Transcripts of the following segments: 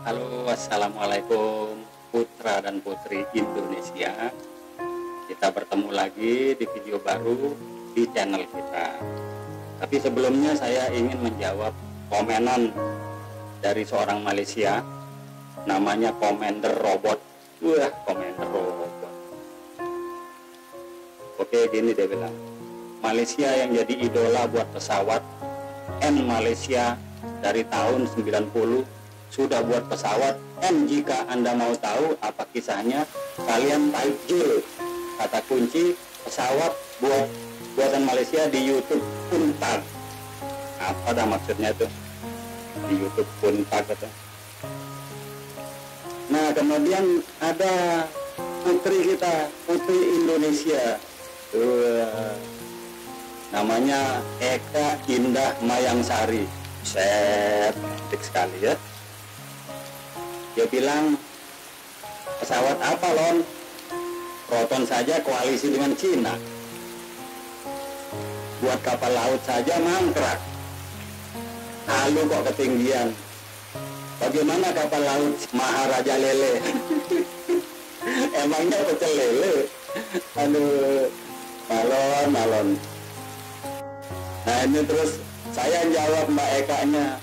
Halo, assalamualaikum putra dan putri Indonesia. Kita bertemu lagi di video baru di channel kita. Tapi sebelumnya saya ingin menjawab komenan dari seorang Malaysia, namanya Commander Robot. Wah, Commander Robot. Oke, gini dia bilang, Malaysia yang jadi idola buat pesawat, Malaysia dari tahun 90 sudah buat pesawat, jika Anda mau tahu apa kisahnya, kalian type kata kunci pesawat buatan Malaysia di YouTube Puntag. Apa dah maksudnya tuh di YouTube Puntag itu. Nah, kemudian ada putri kita, putri Indonesia, namanya Eka Indah Mayangsari. Set, cantik sekali ya. Dia bilang, pesawat apa Lon? Proton saja koalisi dengan Cina. Buat kapal laut saja mangkrak. Lalu kok ketinggian. Bagaimana kapal laut Maharaja Lele? Emangnya pecel lele? Aduh, malon. Nah ini terus saya jawab Mbak Eka-nya.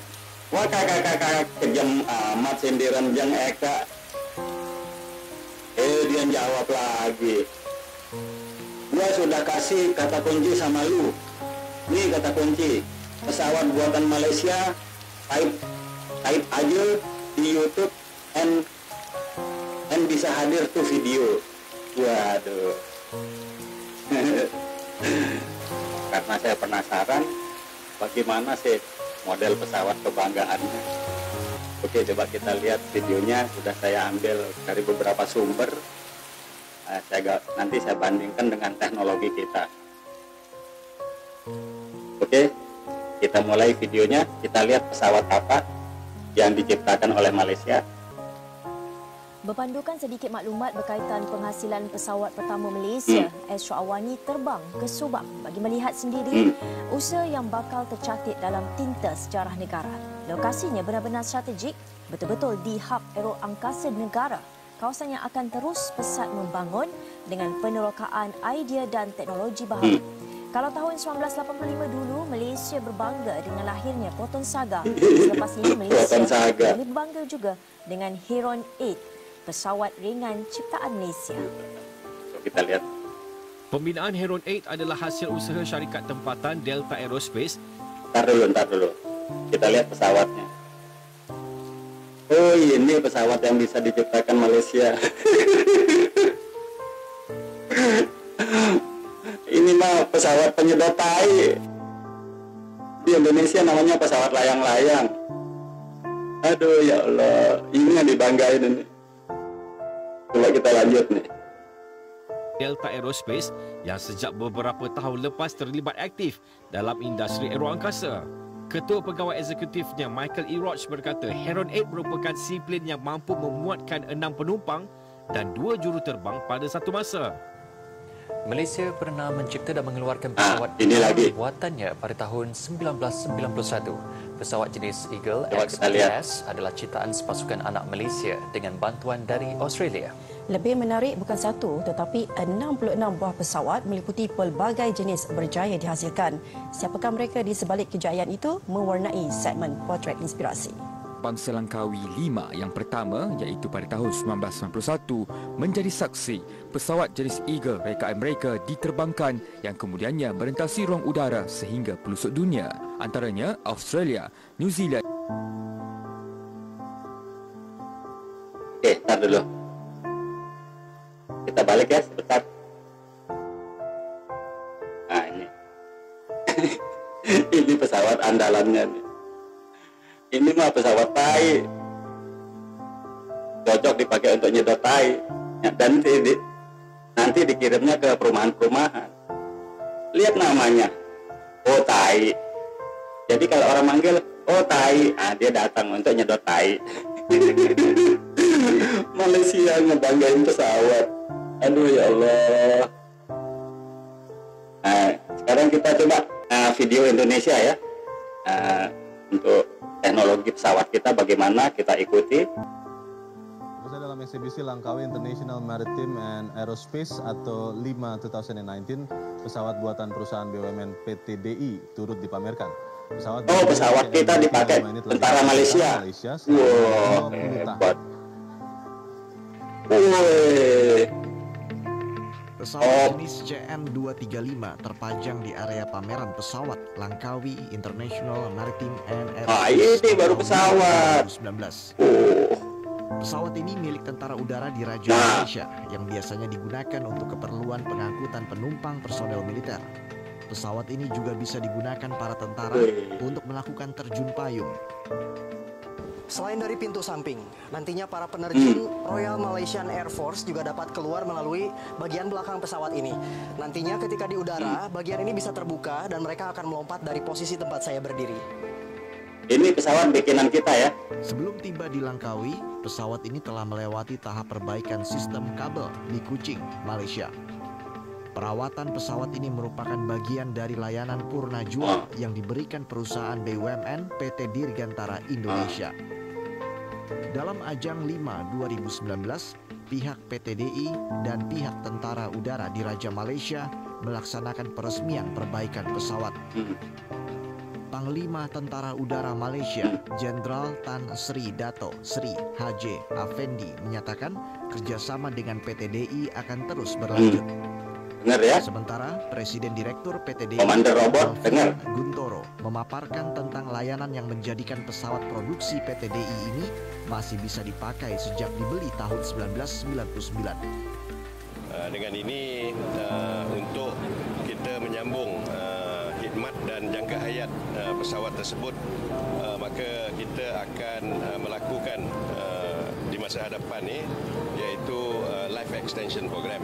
Wah kakak kejam amat sindiran Jeng Eka. Dia jawab lagi. Gua sudah kasih kata kunci sama lu. Nih kata kunci. Pesawat buatan Malaysia. Type aja di YouTube and bisa hadir tuh video. Waduh. Karena saya penasaran bagaimana sih model pesawat kebanggaannya. Oke, coba kita lihat videonya. Sudah saya ambil dari beberapa sumber. Nanti saya bandingkan dengan teknologi kita. Oke, kita mulai videonya. Kita lihat pesawat apa yang diciptakan oleh Malaysia. Berpandukan sedikit maklumat berkaitan penghasilan pesawat pertama Malaysia, Astro Awani terbang ke Subang bagi melihat sendiri usaha yang bakal tercatat dalam tinta sejarah negara. Lokasinya benar-benar strategik, betul-betul di hub aero angkasa negara, kawasan yang akan terus pesat membangun dengan penerokaan idea dan teknologi baharu. Kalau tahun 1985 dulu, Malaysia berbangga dengan lahirnya Proton Saga. Selepas ini Malaysia lebih berbangga juga dengan Heron 8, pesawat ringan ciptaan Malaysia. Kita lihat. Pembinaan Heron 8 adalah hasil usaha syarikat tempatan Delta Aerospace. Ntar dulu. Kita lihat pesawatnya. Oh, ini pesawat yang bisa diciptakan Malaysia. Ini mah pesawat penyedot tai. Di Indonesia namanya pesawat layang-layang. Aduh ya Allah, ini yang dibanggain ini. Coba kita lanjut nih. Delta Aerospace yang sejak beberapa tahun lepas terlibat aktif dalam industri aeroangkasa. Ketua Pegawai Eksekutifnya Michael E. Roach berkata Heron 8 merupakan seaplane yang mampu memuatkan 6 penumpang dan 2 juruterbang pada satu masa. Malaysia pernah mencipta dan mengeluarkan pesawat buatannya pada tahun 1991. Pesawat jenis Eagle XPS adalah ciptaan sepasukan anak Malaysia dengan bantuan dari Australia. Lebih menarik bukan satu tetapi 66 buah pesawat meliputi pelbagai jenis berjaya dihasilkan. Siapakah mereka di sebalik kejayaan itu mewarnai segmen Potret Inspirasi. Bangsa Langkawi 5 yang pertama iaitu pada tahun 1991 menjadi saksi pesawat jenis Eagle rekaan mereka diterbangkan yang kemudiannya merentasi ruang udara sehingga pelosok dunia, antaranya Australia, New Zealand. Oke, tar dulu. Kita balik ya sebentar. Nah ini. Ini pesawat andalannya nih. Ini mah pesawat tai, cocok dipakai untuk nyedot tai, dan nanti dikirimnya ke perumahan-perumahan. Lihat namanya, oh tai. Jadi kalau orang manggil, oh tai, dia datang untuk nyedot tai. Malaysia ngebanggain pesawat. Aduh ya Allah. Nah, sekarang kita coba video Indonesia ya, untuk teknologi pesawat kita bagaimana, kita ikuti. Dalam eksibisi Langkawi International Maritime and Aerospace atau LIMA 2019, pesawat buatan perusahaan BUMN PT DI turut dipamerkan. Pesawat kita dipakai tentara Malaysia. Wow, hebat. Pesawat jenis CN235 terpajang di area pameran pesawat Langkawi International Maritime and Aerospace. Ini baru pesawat 2019. Pesawat ini milik Tentara Udara di Raja Malaysia yang biasanya digunakan untuk keperluan pengangkutan penumpang personel militer. Pesawat ini juga bisa digunakan para tentara untuk melakukan terjun payung. Selain dari pintu samping, nantinya para penerjun Royal Malaysian Air Force juga dapat keluar melalui bagian belakang pesawat ini. Nantinya ketika di udara, bagian ini bisa terbuka dan mereka akan melompat dari posisi tempat saya berdiri. Ini pesawat bikinan kita ya. Sebelum tiba di Langkawi, pesawat ini telah melewati tahap perbaikan sistem kabel di Kuching, Malaysia. Perawatan pesawat ini merupakan bagian dari layanan Purna Jua yang diberikan perusahaan BUMN PT Dirgantara Indonesia. Dalam ajang LIMA 2019, pihak PT DI dan pihak Tentara Udara di Raja Malaysia melaksanakan peresmian perbaikan pesawat. Panglima Tentara Udara Malaysia, Jenderal Tan Sri Dato Sri H.J. Afendi menyatakan kerjasama dengan PT DI akan terus berlanjut. Dengar ya? Sementara Presiden Direktur PT DI, Komander Robot, dengar. Guntoro, memaparkan tentang layanan yang menjadikan pesawat produksi PT DI ini masih bisa dipakai sejak dibeli tahun 1999. Dengan ini untuk kita menyambung khidmat dan jangka hayat pesawat tersebut, maka kita akan melakukan di masa hadapan ni, iaitu life extension program.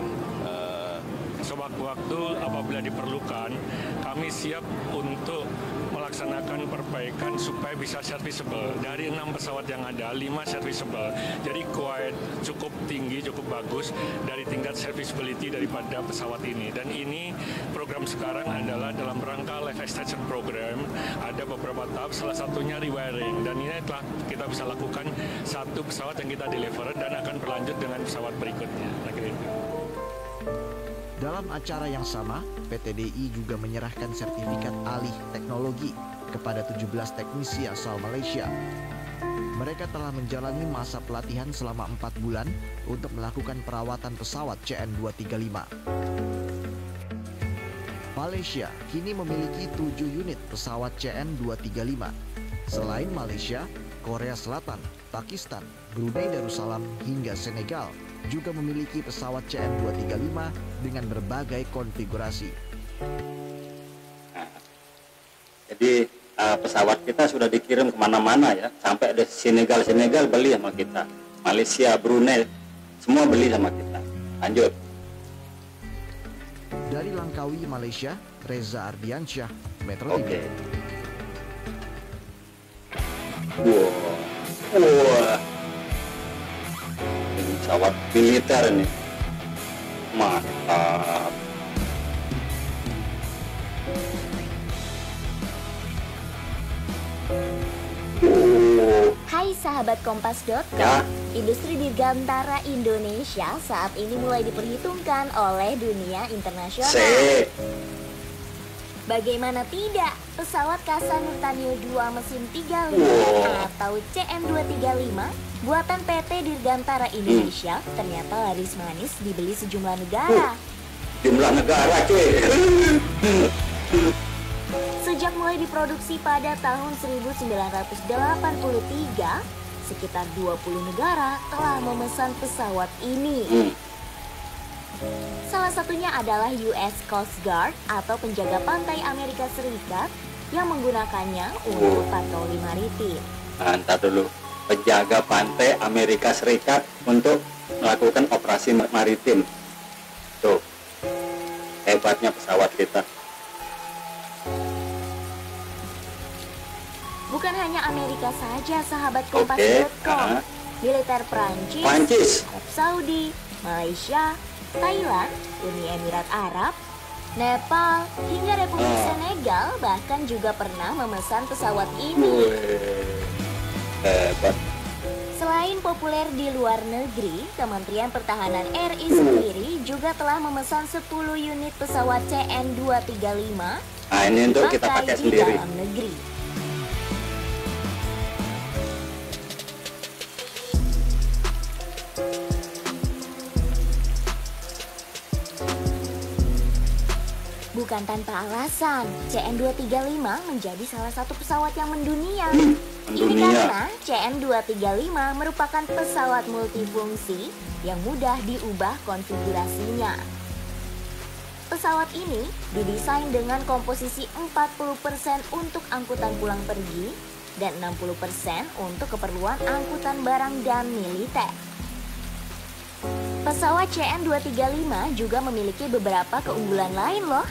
Sewaktu-waktu apabila diperlukan, kami siap untuk melaksanakan perbaikan supaya bisa serviceable. Dari 6 pesawat yang ada, 5 serviceable. Jadi quite cukup tinggi, cukup bagus dari tingkat serviceability daripada pesawat ini. Dan ini program sekarang adalah dalam rangka life extension program. Ada beberapa tahap, salah satunya rewiring. Dan ini telah kita bisa lakukan satu pesawat yang kita deliver dan akan berlanjut dengan pesawat berikutnya. Dalam acara yang sama, PT DI juga menyerahkan sertifikat alih teknologi kepada 17 teknisi asal Malaysia. Mereka telah menjalani masa pelatihan selama 4 bulan untuk melakukan perawatan pesawat CN235. Malaysia kini memiliki 7 unit pesawat CN235. Selain Malaysia, Korea Selatan, Pakistan, Brunei Darussalam hingga Senegal juga memiliki pesawat CN235 dengan berbagai konfigurasi. Jadi pesawat kita sudah dikirim kemana-mana ya, sampai ada Senegal beli sama kita, Malaysia, Brunei, semua beli sama kita. Lanjut. Dari Langkawi, Malaysia, Reza Ardiansyah, Metro TV. Wah. Ini pesawat militer ini. Mantap. Hai sahabat Kompas.com, industri dirgantara Indonesia saat ini mulai diperhitungkan oleh dunia internasional. Bagaimana tidak, pesawat Kasa Nurtanio 2 mesin 35 atau CN235 buatan PT Dirgantara Indonesia ternyata laris manis dibeli sejumlah negara. Jumlah negara cuy. Sejak mulai diproduksi pada tahun 1983, sekitar 20 negara telah memesan pesawat ini. Salah satunya adalah US Coast Guard atau penjaga pantai Amerika Serikat yang menggunakannya untuk patroli maritim. Ntar dulu, penjaga pantai Amerika Serikat untuk melakukan operasi maritim. Tuh, hebatnya pesawat kita. Bukan hanya Amerika saja, sahabat Kompas.com. Militer Prancis, Arab Saudi, Malaysia, Thailand, Uni Emirat Arab, Nepal, hingga Republik Senegal bahkan juga pernah memesan pesawat ini. Hebat. Selain populer di luar negeri, Kementerian Pertahanan RI sendiri juga telah memesan 10 unit pesawat CN-235 Ini untuk kita pakai di sendiri. dalam negeri. Bukan tanpa alasan, CN-235 menjadi salah satu pesawat yang mendunia. Ini karena CN-235 merupakan pesawat multifungsi yang mudah diubah konfigurasinya. Pesawat ini didesain dengan komposisi 40% untuk angkutan pulang pergi dan 60% untuk keperluan angkutan barang dan militer. Pesawat CN-235 juga memiliki beberapa keunggulan lain loh.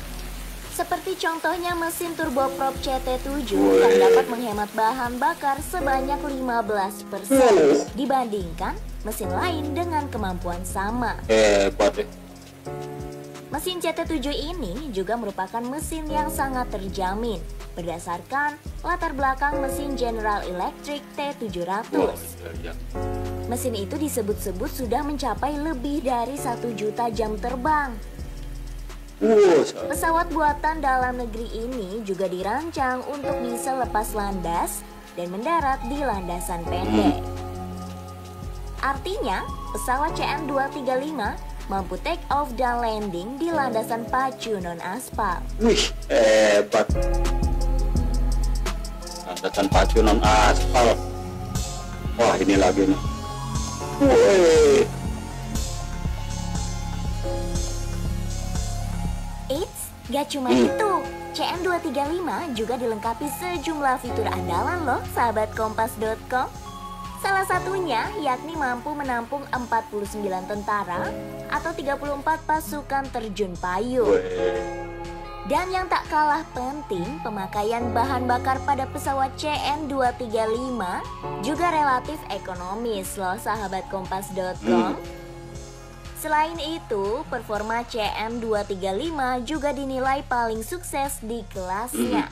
Seperti contohnya mesin turboprop CT7 yang dapat menghemat bahan bakar sebanyak 15% dibandingkan mesin lain dengan kemampuan sama. Mesin CT7 ini juga merupakan mesin yang sangat terjamin berdasarkan latar belakang mesin General Electric T700. Mesin itu disebut-sebut sudah mencapai lebih dari 1 juta jam terbang. Pesawat buatan dalam negeri ini juga dirancang untuk bisa lepas landas dan mendarat di landasan pendek. Artinya, pesawat CN-235 mampu take off dan landing di landasan pacu non-aspal. Wih, hebat. Landasan pacu non-aspal. Wah, ini lagi nih. Wih. Gak cuma itu, CN-235 juga dilengkapi sejumlah fitur andalan loh, sahabat Kompas.com. Salah satunya yakni mampu menampung 49 tentara atau 34 pasukan terjun payung. Dan yang tak kalah penting, pemakaian bahan bakar pada pesawat CN-235 juga relatif ekonomis loh, sahabat Kompas.com. Selain itu, performa CN-235 juga dinilai paling sukses di kelasnya.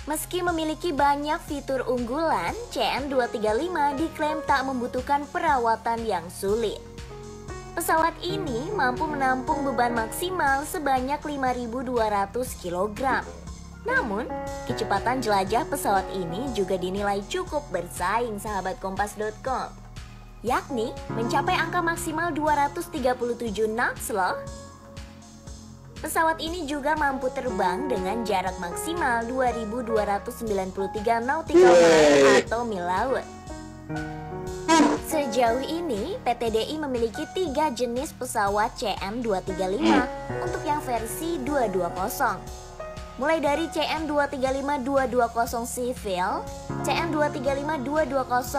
Meski memiliki banyak fitur unggulan, CN-235 diklaim tak membutuhkan perawatan yang sulit. Pesawat ini mampu menampung beban maksimal sebanyak 5.200 kg. Namun, kecepatan jelajah pesawat ini juga dinilai cukup bersaing, sahabat Kompas.com. Yakni mencapai angka maksimal 237 knots loh. Pesawat ini juga mampu terbang dengan jarak maksimal 2.293 nautical mile atau mil laut. Sejauh ini, PTDI memiliki 3 jenis pesawat CN-235 untuk yang versi 220. Mulai dari CN-235-220 Civil, CN-235-220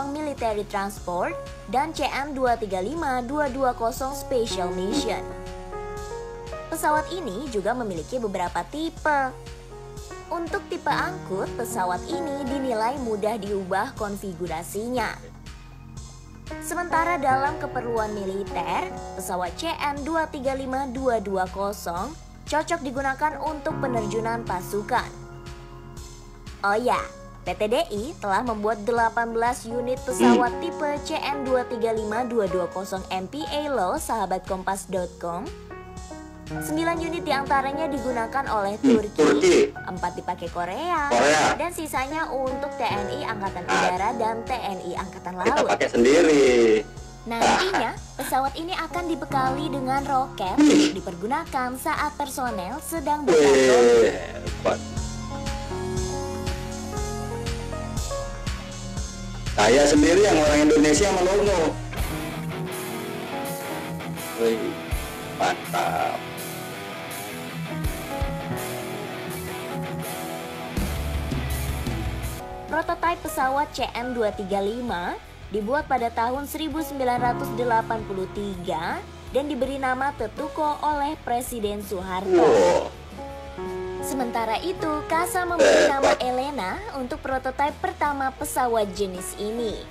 Military Transport, dan CN-235-220 Special Mission. Pesawat ini juga memiliki beberapa tipe. Untuk tipe angkut, pesawat ini dinilai mudah diubah konfigurasinya. Sementara dalam keperluan militer, pesawat CN-235-220 cocok digunakan untuk penerjunan pasukan. Oh ya, PTDI telah membuat 18 unit pesawat tipe CN-235-220 MPA loh, sahabat Kompas.com. 9 unit diantaranya digunakan oleh Turki, 4 dipakai Korea, dan sisanya untuk TNI Angkatan Udara dan TNI Angkatan Laut. Kita pakai sendiri. Nantinya, pesawat ini akan dibekali dengan roket untuk dipergunakan saat personel sedang berpatroli. Saya sendiri yang orang Indonesia melongo. Wih, mantap. Prototipe pesawat CN-235 dibuat pada tahun 1983 dan diberi nama Tetuko oleh Presiden Soeharto. Sementara itu, CASA memberi nama Elena untuk prototipe pertama pesawat jenis ini.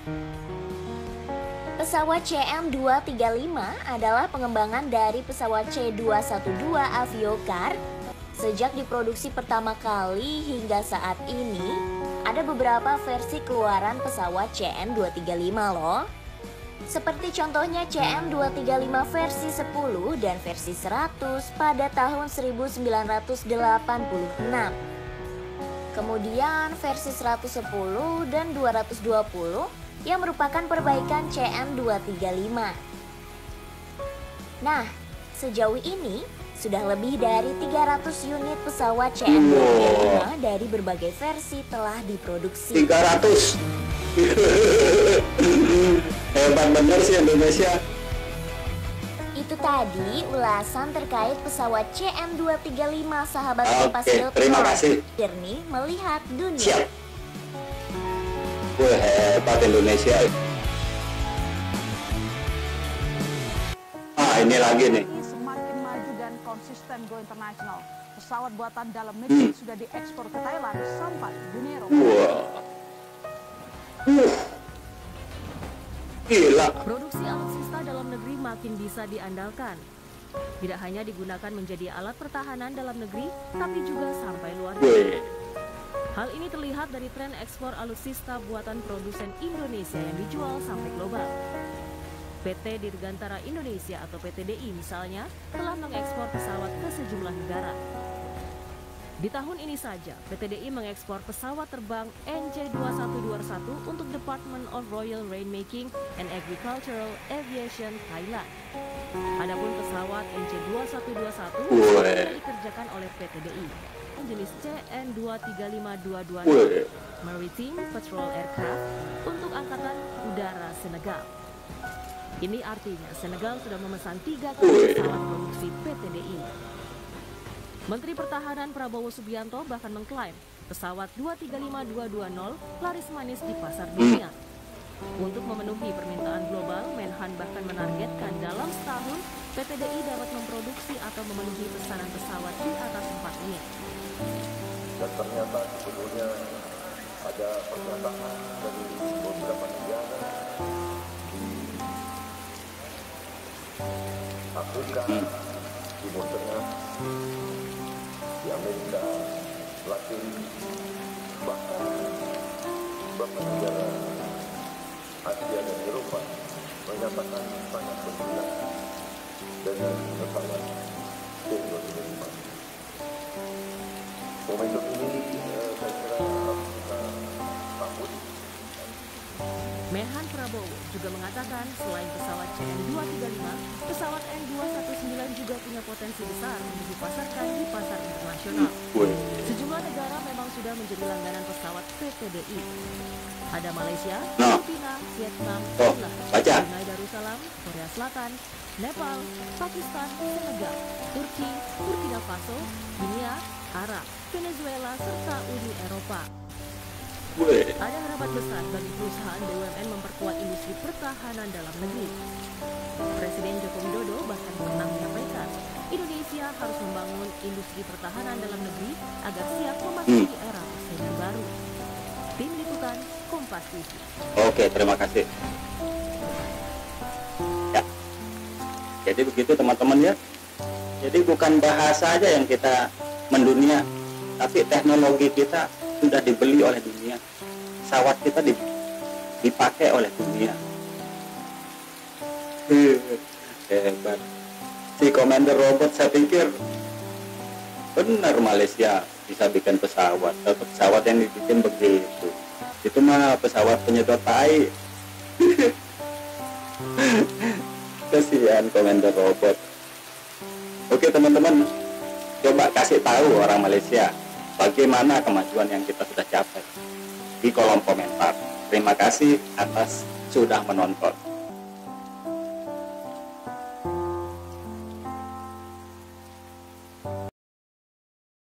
Pesawat CN-235 adalah pengembangan dari pesawat C-212 Aviocar. Sejak diproduksi pertama kali hingga saat ini, Ada beberapa versi keluaran pesawat CN235 loh. Seperti contohnya CN235 versi 10 dan versi 100 pada tahun 1986. Kemudian versi 110 dan 220 yang merupakan perbaikan CN235. Nah, sejauh ini sudah lebih dari 300 unit pesawat CN235 dari berbagai versi telah diproduksi. 300. Hebat bener sih Indonesia. Itu tadi ulasan terkait pesawat CN235, sahabat Kompas. Terima kasih. Jernih melihat dunia. Siap. Hebat Indonesia. Ini lagi nih. Semakin maju dan konsisten go internasional. Pesawat buatan dalam negeri sudah diekspor ke Thailand sampai Uni Eropa. Gila. Produksi alutsista dalam negeri makin bisa diandalkan. Tidak hanya digunakan menjadi alat pertahanan dalam negeri, tapi juga sampai luar negeri. Hal ini terlihat dari tren ekspor alutsista buatan produsen Indonesia yang dijual sampai global. PT Dirgantara Indonesia atau PTDI misalnya telah mengekspor pesawat ke sejumlah negara. Di tahun ini saja, PTDI mengekspor pesawat terbang NJ2121 untuk Department of Royal Rainmaking and Agricultural Aviation Thailand. Adapun pesawat NJ2121 dikerjakan oleh PTDI, jenis CN23522 Maritime Patrol Aircraft untuk Angkatan Udara Senegal. Ini artinya Senegal sudah memesan 3 kali pesawat produksi PTDI. Menteri Pertahanan Prabowo Subianto bahkan mengklaim pesawat 235220 laris manis di pasar dunia. Untuk memenuhi permintaan global, Menhan bahkan menargetkan dalam setahun PTDI dapat memproduksi atau memenuhi pesanan pesawat di atas 4 unit. Dan ternyata sebetulnya ada pernyataan dari beberapa negara Afrika, Timur Tengah, di Amerika, Latin, bahkan beberapa negara Asia dan Eropa menyatakan sangat berminat dengan pesawat C-235. Momentum ini saya kira harus kita sambut. Menhan Prabowo juga mengatakan selain pesawat CN235, pesawat N219 juga punya potensi besar untuk dipasarkan di pasar internasional. Sejumlah negara memang sudah menjadi langganan pesawat PTDI. Ada Malaysia, Filipina, Vietnam, Brunei Darussalam, Korea Selatan, Nepal, Pakistan, Senegal, Turki, Burkina Faso, Guinea, Arab, Venezuela, serta Uni Eropa. Ada harapan besar bagi perusahaan BUMN memperkuat industri pertahanan dalam negeri. Presiden Joko Widodo bahkan pernah menyampaikan, Indonesia harus membangun industri pertahanan dalam negeri agar siap memasuki era persaingan baru. Tim Liputan Kompas TV. Oke, terima kasih. Ya. Jadi begitu teman-teman ya. Jadi bukan bahasa aja yang kita mendunia, tapi teknologi kita sudah dibeli oleh dunia. Pesawat kita dipakai oleh dunia. Hebat. Si Commander Robot saya pikir benar Malaysia bisa bikin pesawat. Pesawat yang dibikin begitu. Itu mah pesawat penyedot tai. Kasihan Commander Robot. Oke teman-teman, coba kasih tahu orang Malaysia bagaimana kemajuan yang kita sudah capai di kolom komentar. Terima kasih atas sudah menonton.